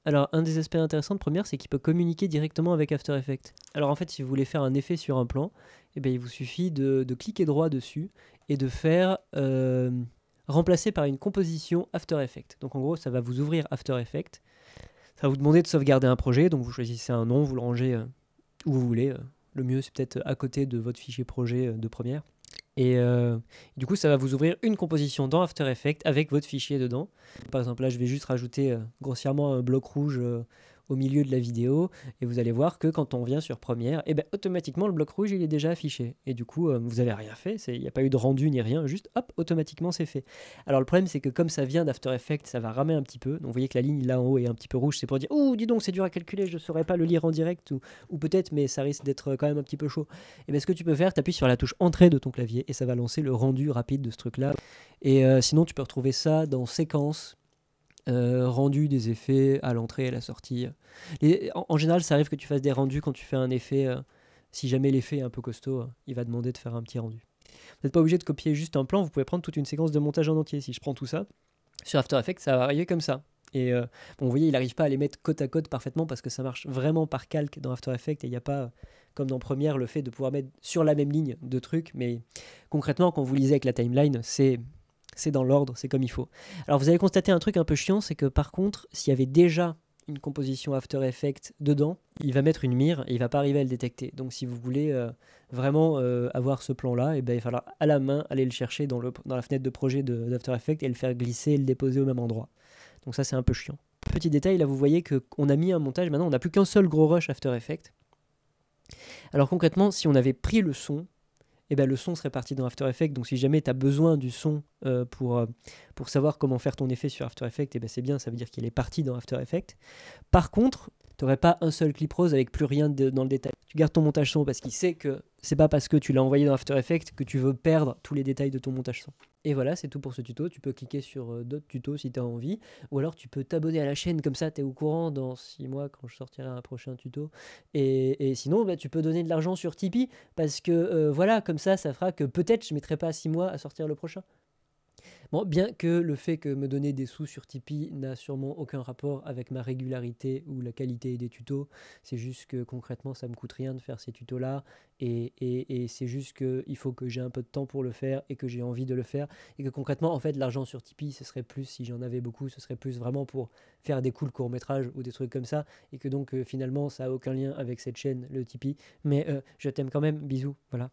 Alors, un des aspects intéressants de Premiere, c'est qu'il peut communiquer directement avec After Effects. Alors en fait, si vous voulez faire un effet sur un plan, eh bien, il vous suffit de cliquer droit dessus et de faire remplacer par une composition After Effects. Donc en gros, ça va vous ouvrir After Effects. Ça va vous demander de sauvegarder un projet, donc vous choisissez un nom, vous le rangez où vous voulez. Le mieux, c'est peut-être à côté de votre fichier projet de Premiere. Et du coup, ça va vous ouvrir une composition dans After Effects avec votre fichier dedans. Par exemple, là, je vais juste rajouter grossièrement un bloc rouge au milieu de la vidéo. Et vous allez voir que quand on vient sur Premiere, eh ben, automatiquement, le bloc rouge, il est déjà affiché. Et du coup, vous n'avez rien fait. Il n'y a pas eu de rendu ni rien. Juste, hop, automatiquement, c'est fait. Alors, le problème, c'est que comme ça vient d'After Effects, ça va ramer un petit peu. Donc, vous voyez que la ligne là en haut est un petit peu rouge. C'est pour dire, oh, dis donc, c'est dur à calculer. Je ne saurais pas le lire en direct. Ou peut-être, mais ça risque d'être quand même un petit peu chaud. Et bien, ce que tu peux faire, tu appuies sur la touche Entrée de ton clavier et ça va lancer le rendu rapide de ce truc-là. Et sinon, tu peux retrouver ça dans Séquences, rendu des effets à l'entrée et à la sortie. En général, ça arrive que tu fasses des rendus quand tu fais un effet. Si jamais l'effet est un peu costaud, il va demander de faire un petit rendu. Vous n'êtes pas obligé de copier juste un plan, vous pouvez prendre toute une séquence de montage en entier. Si je prends tout ça, sur After Effects, ça va arriver comme ça. Et bon, vous voyez, il n'arrive pas à les mettre côte à côte parfaitement parce que ça marche vraiment par calque dans After Effects et il n'y a pas, comme dans Premiere, le fait de pouvoir mettre sur la même ligne deux trucs. Mais concrètement, quand vous lisez avec la timeline, c'est dans l'ordre, c'est comme il faut. Alors vous avez constaté un truc un peu chiant, c'est que par contre, s'il y avait déjà une composition After Effects dedans, il va mettre une mire et il va pas arriver à le détecter. Donc si vous voulez vraiment avoir ce plan-là, et ben, il va falloir à la main aller le chercher dans la fenêtre de projet d'After Effects et le faire glisser et le déposer au même endroit. Donc ça, c'est un peu chiant. Petit détail, là vous voyez qu'on a mis un montage, maintenant on n'a plus qu'un seul gros rush After Effects. Alors concrètement, si on avait pris le son, eh ben, le son serait parti dans After Effects. Donc si jamais tu as besoin du son pour savoir comment faire ton effet sur After Effects, eh ben, c'est bien, ça veut dire qu'il est parti dans After Effects. Par contre, tu n'aurais pas un seul clip rose avec plus rien dans le détail. Tu gardes ton montage son parce qu'il sait que c'est pas parce que tu l'as envoyé dans After Effects que tu veux perdre tous les détails de ton montage son. Et voilà, c'est tout pour ce tuto. Tu peux cliquer sur d'autres tutos si tu as envie. Ou alors tu peux t'abonner à la chaîne, comme ça tu es au courant dans 6 mois quand je sortirai un prochain tuto. Et sinon, bah, tu peux donner de l'argent sur Tipeee parce que voilà, comme ça fera que peut-être je ne mettrai pas 6 mois à sortir le prochain. Bon, bien que le fait que me donner des sous sur Tipeee n'a sûrement aucun rapport avec ma régularité ou la qualité des tutos, c'est juste que concrètement ça me coûte rien de faire ces tutos là et c'est juste qu'il faut que j'ai un peu de temps pour le faire et que j'ai envie de le faire et que concrètement en fait l'argent sur Tipeee ce serait plus, si j'en avais beaucoup, ce serait plus vraiment pour faire des cools courts-métrages ou des trucs comme ça et que donc finalement ça a aucun lien avec cette chaîne, le Tipeee, mais je t'aime quand même, bisous, voilà.